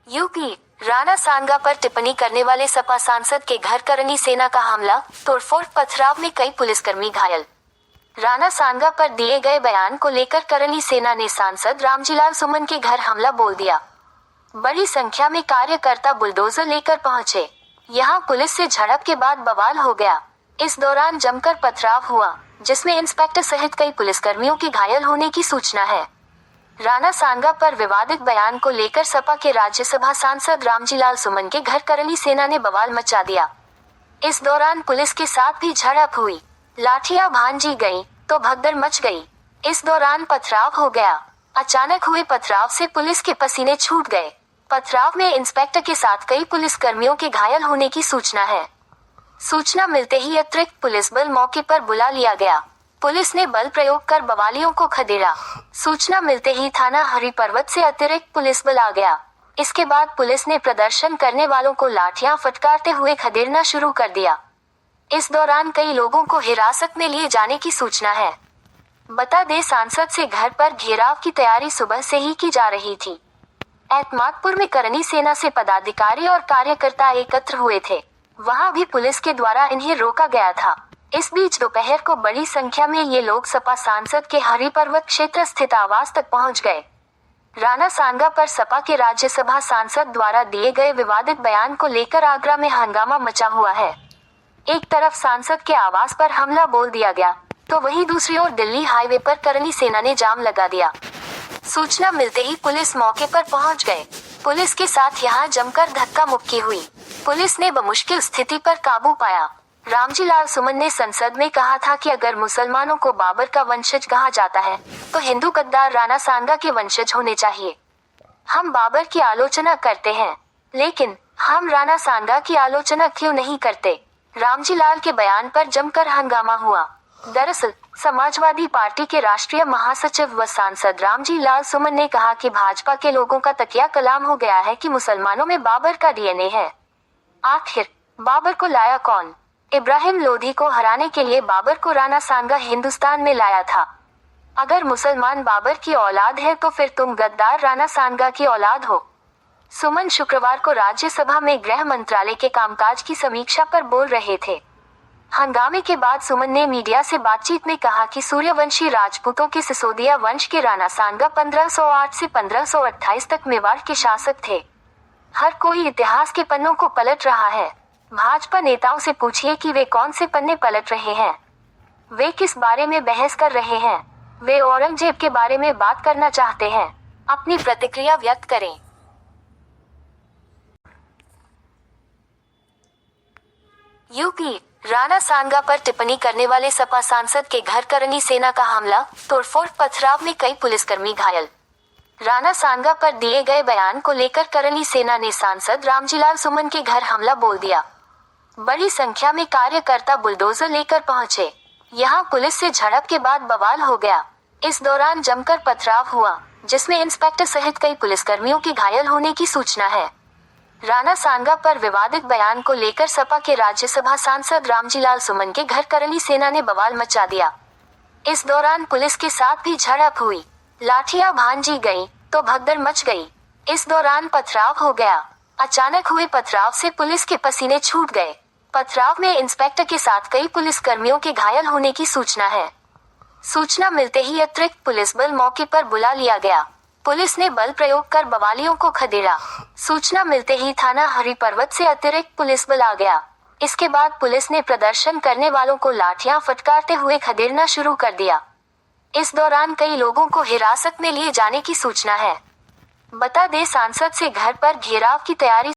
UP Rana सांगा पर टिप्पणी करने वाले सपा सांसद के घर करनी सेना का हमला, तोड़फोड़, पथराव में कई पुलिसकर्मी घायल। राणा सांगा पर दिए गए बयान को लेकर करनी सेना ने सांसद रामजीलाल सुमन के घर हमला बोल दिया। बड़ी संख्या में कार्यकर्ता बुलडोजर लेकर पहुंचे। यहां पुलिस से झड़प के बाद बवाल हो गया। इस दौरान जमकर पथराव हुआ, जिसमें इंस्पेक्टर सहित कई पुलिसकर्मियों के घायल होने की सूचना है। राणा सांगा पर विवादित बयान को लेकर सपा के राज्यसभा सांसद रामजीलाल सुमन के घर करनी सेना ने बवाल मचा दिया। इस दौरान पुलिस के साथ भी झड़प हुई। लाठियां भांजी गई तो भगदड़ मच गई। इस दौरान पथराव हो गया। अचानक हुए पथराव से पुलिस के पसीने छूट गए। पथराव में इंस्पेक्टर के साथ कई पुलिसकर्मियों के घायल होने की सूचना है। सूचना मिलते ही अतिरिक्त पुलिस बल मौके पर बुला लिया गया। पुलिस ने बल प्रयोग कर बवालियों को खदेड़ा। सूचना मिलते ही थाना हरिपर्वत से अतिरिक्त पुलिस बल आ गया। इसके बाद पुलिस ने प्रदर्शन करने वालों को लाठियां फटकारते हुए खदेड़ना शुरू कर दिया। इस दौरान कई लोगों को हिरासत में लिए जाने की सूचना है। बता दें, सांसद से घर पर घेराव की तैयारी सुबह से ही की जा रही थी। एतमादपुर में करनी सेना से पदाधिकारी और कार्यकर्ता एकत्र हुए थे। वहां भी पुलिस के द्वारा इन्हें रोका गया था। इस बीच दोपहर को बड़ी संख्या में ये लोग सपा सांसद के हरिपर्वत क्षेत्र स्थित आवास तक पहुंच गए। राणा सांगा पर सपा के राज्यसभा सांसद द्वारा दिए गए विवादित बयान को लेकर आगरा में हंगामा मचा हुआ है। एक तरफ सांसद के आवास पर हमला बोल दिया गया, तो वहीं दूसरी ओर दिल्ली हाईवे पर करनी सेना ने जाम लगा दिया। सूचना मिलते ही पुलिस मौके पर पहुंच गए। पुलिस के साथ यहां जमकर धक्का मुक्की हुई। पुलिस ने बमुश्किल स्थिति पर काबू पाया। रामजीलाल सुमन ने संसद में कहा था कि अगर मुसलमानों को बाबर का वंशज कहा जाता है, तो हिंदू गद्दार राणा सांगा के वंशज होने चाहिए। हम बाबर की आलोचना करते हैं, लेकिन हम राणा सांगा की आलोचना क्यों नहीं करते? रामजीलाल के बयान पर जमकर हंगामा हुआ। दरअसल समाजवादी पार्टी के राष्ट्रीय महासचिव व सांसद रामजीलाल सुमन ने कहा कि भाजपा के लोगों का तकिया कलाम हो गया है कि मुसलमानों में बाबर का डीएनए है। आखिर बाबर को लाया कौन? इब्राहिम लोधी को हराने के लिए बाबर को राणा सांगा हिंदुस्तान में लाया था। अगर मुसलमान बाबर की औलाद है तो फिर तुम गद्दार राणा सांगा की औलाद हो। सुमन शुक्रवार को राज्यसभा में गृह मंत्रालय के कामकाज की समीक्षा पर बोल रहे थे। हंगामे के बाद सुमन ने मीडिया से बातचीत में कहा कि सूर्यवंशी राजपूतों के सिसोदिया वंश के राणा सांगा 1508 से 1528 तक मेवाड़ के शासक थे। हर कोई इतिहास के पन्नों को पलट रहा है। भाजपा नेताओं से पूछिए कि वे कौन से पन्ने पलट रहे हैं। वे किस बारे में बहस कर रहे हैं? वे औरंगजेब के बारे में बात करना चाहते हैं? अपनी प्रतिक्रिया व्यक्त करें। यूपी राणा सांगा पर टिप्पणी करने वाले सपा सांसद के घर करनी सेना का हमला, तोड़फोड़, पथराव में कई पुलिसकर्मी घायल। राणा सांगा पर दिए गए बयान को लेकर करनी सेना ने सांसद रामजीलाल सुमन के घर हमला बोल दिया। बड़ी संख्या में कार्यकर्ता बुलडोजर लेकर पहुंचे। यहां पुलिस से झड़प के बाद बवाल हो गया। इस दौरान जमकर पथराव हुआ, जिसमें इंस्पेक्टर सहित कई पुलिसकर्मियों के घायल होने की सूचना है। राणा सांगा पर विवादित बयान को लेकर सपा के राज्यसभा सांसद रामजीलाल सुमन के घर करनी सेना ने बवाल मचा दिया। इस दौरान पुलिस के साथ भी झड़प हुई। लाठियां भांजी गई तो भगदड़ मच गई। इस दौरान पथराव हो गया। अचानक हुए पथराव से पुलिस के पसीने छूट गए। पथराव में इंस्पेक्टर के साथ कई पुलिसकर्मियों के घायल होने की सूचना है। सूचना मिलते ही अतिरिक्त पुलिस बल मौके पर बुला लिया गया। पुलिस ने बल प्रयोग कर बवालियों को खदेड़ा। सूचना मिलते ही थाना हरिपर्वत से अतिरिक्त पुलिस बल आ गया। इसके बाद पुलिस ने प्रदर्शन करने वालों को लाठियां फटकारते हुए खदेड़ना शुरू कर दिया। इस दौरान कई लोगों को हिरासत में लिए जाने की सूचना है। बता दें, सांसद से घर पर घेराव की तैयारी